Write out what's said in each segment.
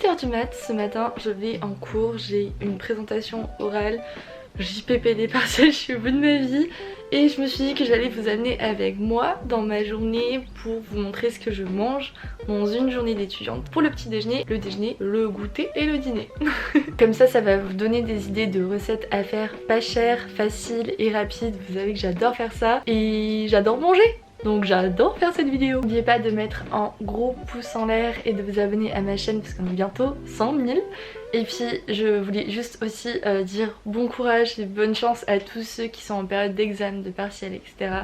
8h du mat. Ce matin, je vais en cours, j'ai une présentation orale, JPP des partiels, je suis au bout de ma vie. Et je me suis dit que j'allais vous amener avec moi dans ma journée pour vous montrer ce que je mange dans une journée d'étudiante pour le petit déjeuner, le déjeuner, le goûter et le dîner. Comme ça va vous donner des idées de recettes à faire pas chères, faciles et rapides. Vous savez que j'adore faire ça et j'adore manger. Donc j'adore faire cette vidéo. N'oubliez pas de mettre un gros pouce en l'air et de vous abonner à ma chaîne parce qu'on est bientôt 100 000. Et puis je voulais juste aussi dire bon courage et bonne chance à tous ceux qui sont en période d'examen, de partiel, etc.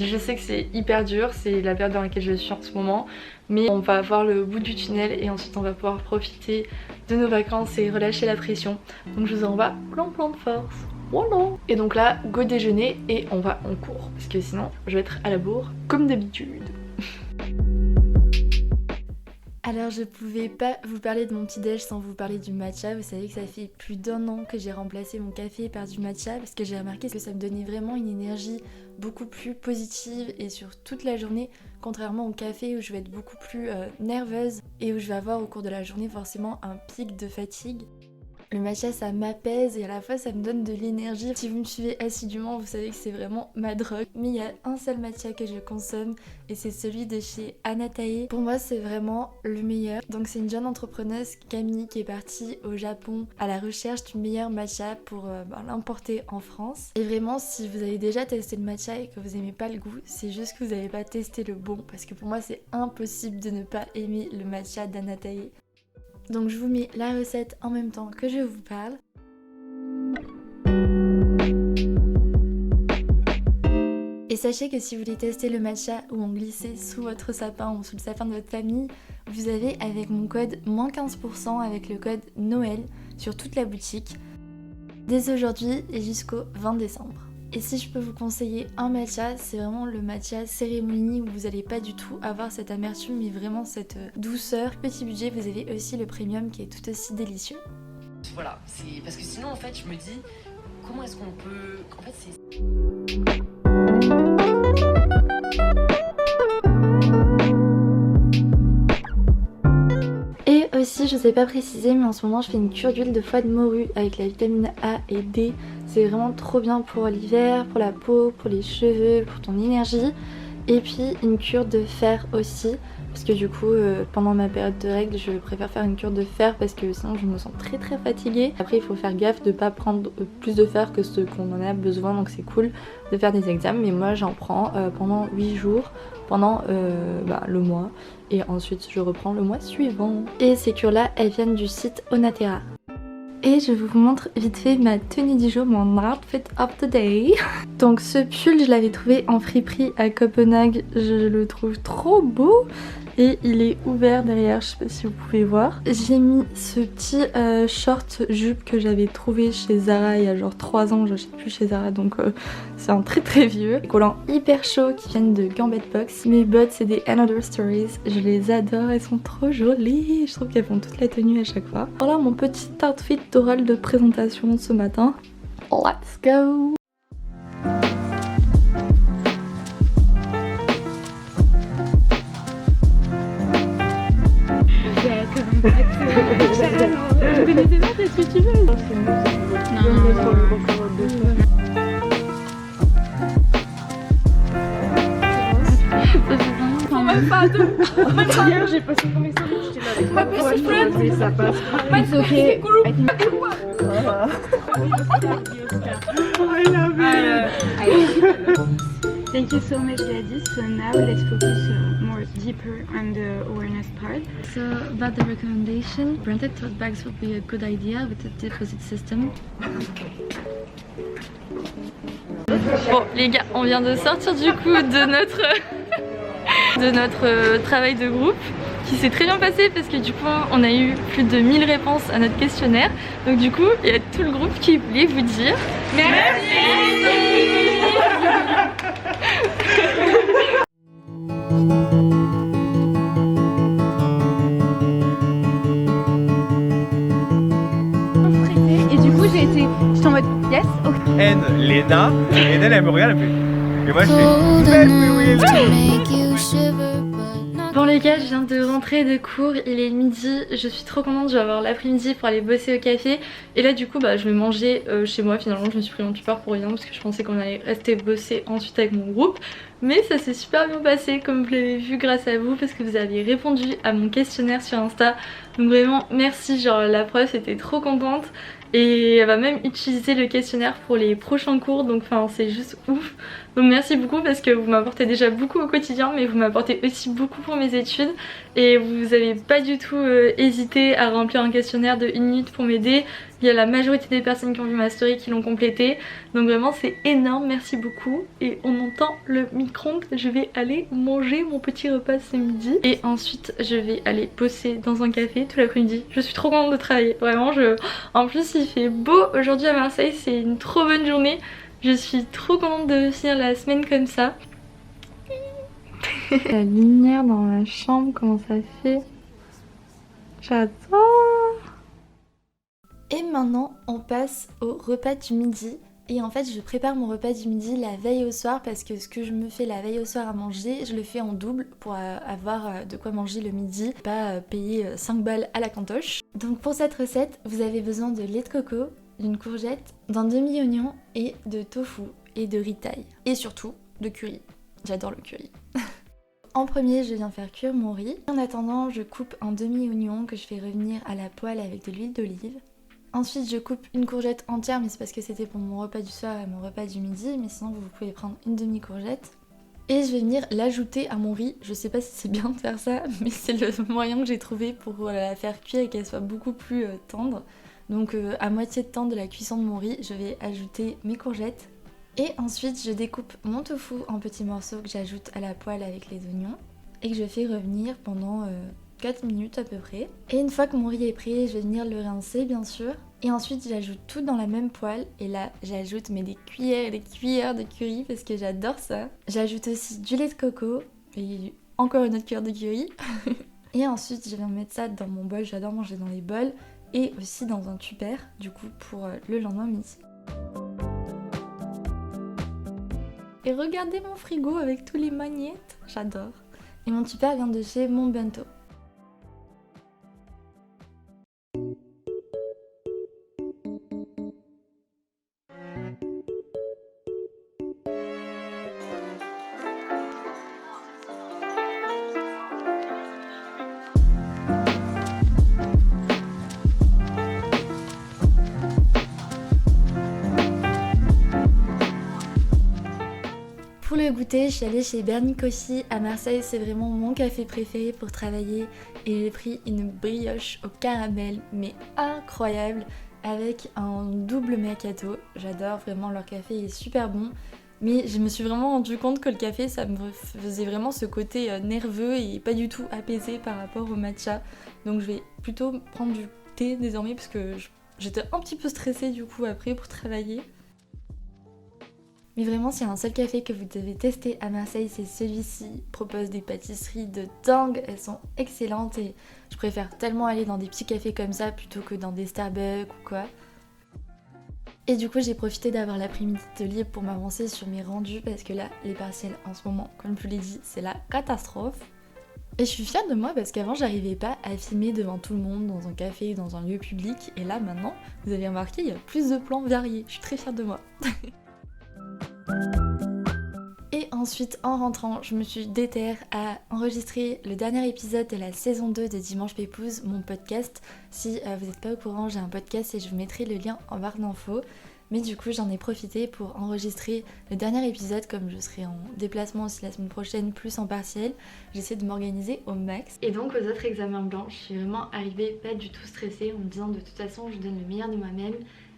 Je sais que c'est hyper dur, c'est la période dans laquelle je suis en ce moment. Mais on va voir le bout du tunnel et ensuite on va pouvoir profiter de nos vacances et relâcher la pression. Donc je vous envoie plein de force. Voilà. Et donc là, go déjeuner et on va en cours parce que sinon je vais être à la bourre comme d'habitude. Alors je pouvais pas vous parler de mon petit déj sans vous parler du matcha. Vous savez que ça fait plus d'1 an que j'ai remplacé mon café par du matcha parce que j'ai remarqué que ça me donnait vraiment une énergie beaucoup plus positive et sur toute la journée, contrairement au café où je vais être beaucoup plus nerveuse et où je vais avoir au cours de la journée forcément un pic de fatigue. Le matcha ça m'apaise et à la fois ça me donne de l'énergie. Si vous me suivez assidûment, vous savez que c'est vraiment ma drogue. Mais il y a un seul matcha que je consomme et c'est celui de chez Anatae. Pour moi c'est vraiment le meilleur. Donc c'est une jeune entrepreneuse, Camille, qui est partie au Japon à la recherche du meilleur matcha pour l'importer en France. Et vraiment si vous avez déjà testé le matcha et que vous aimez pas le goût, c'est juste que vous n'avez pas testé le bon. Parce que pour moi c'est impossible de ne pas aimer le matcha d'Anatae. Donc je vous mets la recette en même temps que je vous parle. Et sachez que si vous voulez tester le matcha ou en glisser sous votre sapin ou sous le sapin de votre famille, vous avez avec mon code moins 15% avec le code Noël sur toute la boutique dès aujourd'hui et jusqu'au 20 décembre. Et si je peux vous conseiller un matcha, c'est vraiment le matcha cérémonie où vous n'allez pas du tout avoir cette amertume mais vraiment cette douceur. Petit budget, vous avez aussi le premium qui est tout aussi délicieux. Voilà, c'est parce que sinon en fait je me dis comment est-ce qu'on peut... En fait c'est... Et aussi, je ne sais pas préciser, mais en ce moment je fais une cure d'huile de foie de morue avec la vitamine A et D. C'est vraiment trop bien pour l'hiver, pour la peau, pour les cheveux, pour ton énergie. Et puis une cure de fer aussi, parce que du coup pendant ma période de règles je préfère faire une cure de fer parce que sinon je me sens très fatiguée. Après il faut faire gaffe de pas prendre plus de fer que ce qu'on en a besoin, donc c'est cool de faire des examens. Mais moi j'en prends pendant 8 jours, pendant le mois, et ensuite je reprends le mois suivant. Et ces cures là elles viennent du site Onatera. Et je vous montre vite fait ma tenue du jour, mon outfit of the day. Donc ce pull je l'avais trouvé en friperie à Copenhague, je le trouve trop beau. Et il est ouvert derrière, je sais pas si vous pouvez voir. J'ai mis ce petit short jupe que j'avais trouvé chez Zara il y a genre 3 ans, j'achète plus chez Zara donc c'est un très vieux. Des collants hyper chauds qui viennent de Gambit Box. Mes bottes c'est des Another Stories, je les adore, elles sont trop jolies. Je trouve qu'elles font toute la tenue à chaque fois. Voilà mon petit outfit d'oral de présentation ce matin. Let's go! Je connais des noms, est-ce que tu veux? Non. Même pas deux. Hier j'ai passé pour mes amis, j'étais là avec ma best friend. Ça passe. It's okay. I love it. Thank you so much, Gladys. So now let's focus more deeper on the awareness part. So about the recommendation, branded tote bags would be a good idea with a deposit system. Bon les gars, on vient de sortir du coup de notre travail de groupe qui s'est très bien passé parce que du coup on a eu plus de 1000 réponses à notre questionnaire. Donc du coup il y a tout le groupe qui voulait vous dire merci. Et du coup j'étais en mode yes, ok. N, Léna, et elle me regarde, elle fait... Et moi je fais... Bon les gars, je viens de rentrer de cours, il est midi, je suis trop contente, je vais avoir l'après-midi pour aller bosser au café. Et là du coup je vais manger chez moi, finalement je me suis pris mon tupper pour rien parce que je pensais qu'on allait rester bosser ensuite avec mon groupe. Mais ça s'est super bien passé comme vous l'avez vu grâce à vous parce que vous avez répondu à mon questionnaire sur Insta. Donc vraiment merci, genre la prof était trop contente. Et elle va même utiliser le questionnaire pour les prochains cours, donc enfin c'est juste ouf. Donc merci beaucoup parce que vous m'apportez déjà beaucoup au quotidien, mais vous m'apportez aussi beaucoup pour mes études. Et vous avez pas du tout hésité à remplir un questionnaire de 1 minute pour m'aider. Il y a la majorité des personnes qui ont vu ma story qui l'ont complété. Donc vraiment c'est énorme, merci beaucoup. Et on entend le micro-ondes, je vais aller manger mon petit repas ce midi. Et ensuite je vais aller bosser dans un café tout l'après-midi. Je suis trop contente de travailler, vraiment En plus il fait beau aujourd'hui à Marseille, c'est une trop bonne journée. Je suis trop contente de finir la semaine comme ça. La lumière dans la chambre, comment ça fait. J'adore. Et maintenant on passe au repas du midi. Et en fait je prépare mon repas du midi la veille au soir parce que ce que je me fais la veille au soir à manger, je le fais en double pour avoir de quoi manger le midi, pas payer 5 balles à la cantoche. Donc pour cette recette, vous avez besoin de lait de coco, d'une courgette, d'un demi-oignon et de tofu et de riz thaï. Et surtout de curry. J'adore le curry. En premier, je viens faire cuire mon riz. En attendant, je coupe un demi-oignon que je fais revenir à la poêle avec de l'huile d'olive. Ensuite, je coupe une courgette entière, mais c'est parce que c'était pour mon repas du soir et mon repas du midi, mais sinon vous pouvez prendre une demi-courgette. Et je vais venir l'ajouter à mon riz. Je sais pas si c'est bien de faire ça, mais c'est le moyen que j'ai trouvé pour la faire cuire et qu'elle soit beaucoup plus tendre. Donc à moitié de temps de la cuisson de mon riz, je vais ajouter mes courgettes. Et ensuite, je découpe mon tofu en petits morceaux que j'ajoute à la poêle avec les oignons et que je fais revenir pendant 4 minutes à peu près. Et une fois que mon riz est prêt, je vais venir le rincer bien sûr. Et ensuite j'ajoute tout dans la même poêle. Et là j'ajoute des cuillères et des cuillères de curry parce que j'adore ça. J'ajoute aussi du lait de coco et encore une autre cuillère de curry. Et ensuite je vais mettre ça dans mon bol, j'adore manger dans les bols. Et aussi dans un tupper du coup pour le lendemain midi. Et regardez mon frigo avec tous les magnettes, j'adore. Et mon tupper vient de chez Mon Bento. Pour le goûter, je suis allée chez Bernie Coffee à Marseille, c'est vraiment mon café préféré pour travailler et j'ai pris une brioche au caramel mais incroyable avec un double macchiato. J'adore vraiment, leur café est super bon, mais je me suis vraiment rendu compte que le café ça me faisait vraiment ce côté nerveux et pas du tout apaisé par rapport au matcha. Donc je vais plutôt prendre du thé désormais parce que j'étais un petit peu stressée du coup après pour travailler. Mais vraiment, s'il y a un seul café que vous devez tester à Marseille, c'est celui-ci. Il propose des pâtisseries de dingue, elles sont excellentes et je préfère tellement aller dans des petits cafés comme ça plutôt que dans des Starbucks ou quoi. Et du coup, j'ai profité d'avoir l'après-midi de libre pour m'avancer sur mes rendus parce que là, les partiels en ce moment, comme je vous l'ai dit, c'est la catastrophe. Et je suis fière de moi parce qu'avant, j'arrivais pas à filmer devant tout le monde, dans un café, dans un lieu public. Et là, maintenant, vous avez remarqué, il y a plus de plans variés. Je suis très fière de moi. Et ensuite en rentrant je me suis déterre à enregistrer le dernier épisode de la saison 2 de Dimanche Pépouze, mon podcast. Si vous n'êtes pas au courant, j'ai un podcast et je vous mettrai le lien en barre d'infos. Mais du coup j'en ai profité pour enregistrer le dernier épisode comme je serai en déplacement aussi la semaine prochaine plus en partiel. J'essaie de m'organiser au max. Et donc aux autres examens blancs, je suis vraiment arrivée pas du tout stressée en me disant de toute façon je donne le meilleur de moi-même.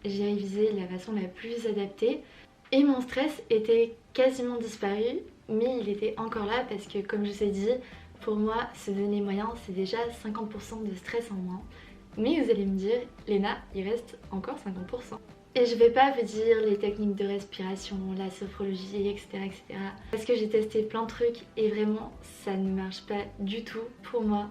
J'ai révisé de la façon la plus adaptée. Et mon stress était quasiment disparu, mais il était encore là parce que comme je vous ai dit, pour moi, se donner moyen, c'est déjà 50% de stress en moins. Mais vous allez me dire, Léna, il reste encore 50%. Et je vais pas vous dire les techniques de respiration, la sophrologie, etc. etc. parce que j'ai testé plein de trucs et vraiment, ça ne marche pas du tout pour moi.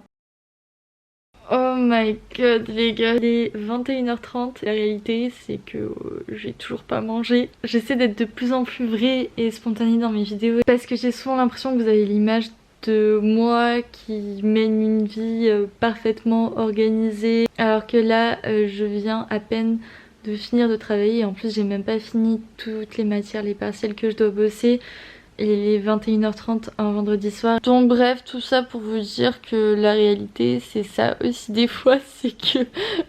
Oh my god les gars, il est 21h30, la réalité c'est que j'ai toujours pas mangé. J'essaie d'être de plus en plus vraie et spontanée dans mes vidéos parce que j'ai souvent l'impression que vous avez l'image de moi qui mène une vie parfaitement organisée, alors que là je viens à peine de finir de travailler et en plus j'ai même pas fini toutes les matières, les partiels que je dois bosser. Il est 21h30 un vendredi soir. Donc bref, tout ça pour vous dire que la réalité c'est ça aussi des fois, c'est que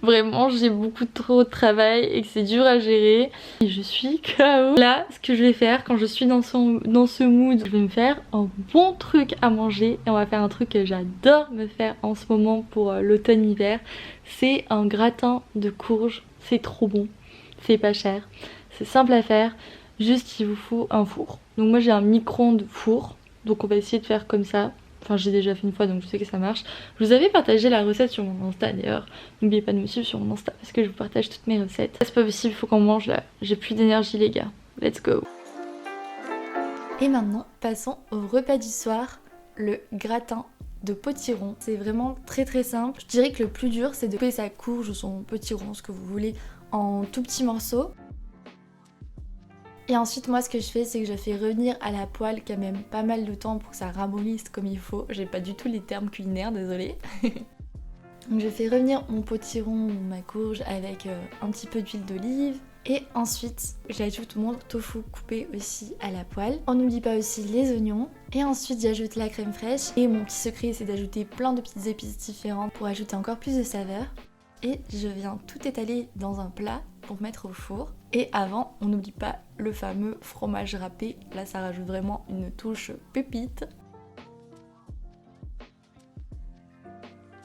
vraiment j'ai beaucoup trop de travail et que c'est dur à gérer. Et je suis KO. Là, ce que je vais faire quand je suis dans ce mood, je vais me faire un bon truc à manger et on va faire un truc que j'adore me faire en ce moment pour l'automne-hiver. C'est un gratin de courge. C'est trop bon, c'est pas cher, c'est simple à faire. Juste il vous faut un four. Donc moi j'ai un micro-ondes four. Donc on va essayer de faire comme ça. Enfin j'ai déjà fait une fois donc je sais que ça marche. Je vous avais partagé la recette sur mon Insta d'ailleurs. N'oubliez pas de me suivre sur mon Insta parce que je vous partage toutes mes recettes. C'est pas possible, faut qu'on mange là. J'ai plus d'énergie les gars. Let's go. Et maintenant passons au repas du soir. Le gratin de potiron. C'est vraiment très très simple. Je dirais que le plus dur c'est de couper sa courge ou son potiron, ce que vous voulez, en tout petits morceaux. Et ensuite moi ce que je fais c'est que je fais revenir à la poêle quand même pas mal de temps pour que ça ramollisse comme il faut. J'ai pas du tout les termes culinaires, désolée. Donc je fais revenir mon potiron ou ma courge avec un petit peu d'huile d'olive. Et ensuite j'ajoute mon tofu coupé aussi à la poêle. On n'oublie pas aussi les oignons. Et ensuite j'ajoute la crème fraîche. Et mon petit secret c'est d'ajouter plein de petites épices différentes pour ajouter encore plus de saveur. Et je viens tout étaler dans un plat pour mettre au four. Et avant, on n'oublie pas le fameux fromage râpé. Là, ça rajoute vraiment une touche pépite.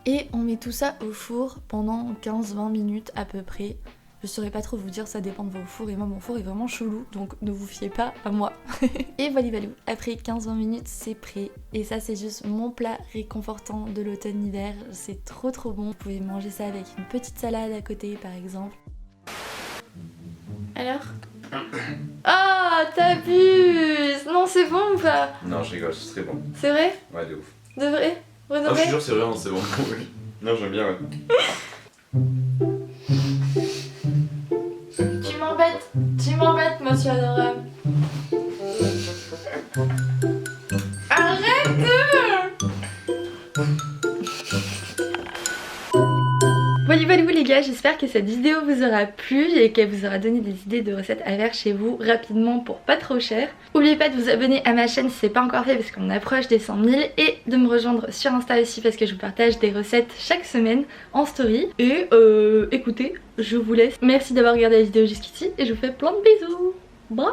Et on met tout ça au four pendant 15-20 minutes à peu près. Je saurais pas trop vous dire, ça dépend de vos fours. Et moi, mon four est vraiment chelou, donc ne vous fiez pas à moi. Et voilà, après 15-20 minutes, c'est prêt. Et ça, c'est juste mon plat réconfortant de l'automne-hiver. C'est trop trop bon. Vous pouvez manger ça avec une petite salade à côté, par exemple. Alors? Ah, t'abuses! Non, c'est bon ou pas? Non, je rigole, c'est très bon. C'est vrai? Ouais, de ouf. De vrai? Ah, je suis sûr, c'est vraiment, c'est bon. Non, j'aime bien, ouais. Tu m'embêtes, monsieur adorable. Arrête! Voilà les gars, j'espère que cette vidéo vous aura plu et qu'elle vous aura donné des idées de recettes à faire chez vous rapidement pour pas trop cher. N'oubliez pas de vous abonner à ma chaîne si c'est pas encore fait parce qu'on approche des 100 000 et de me rejoindre sur Insta aussi parce que je vous partage des recettes chaque semaine en story. Et écoutez, je vous laisse. Merci d'avoir regardé la vidéo jusqu'ici et je vous fais plein de bisous. Bye!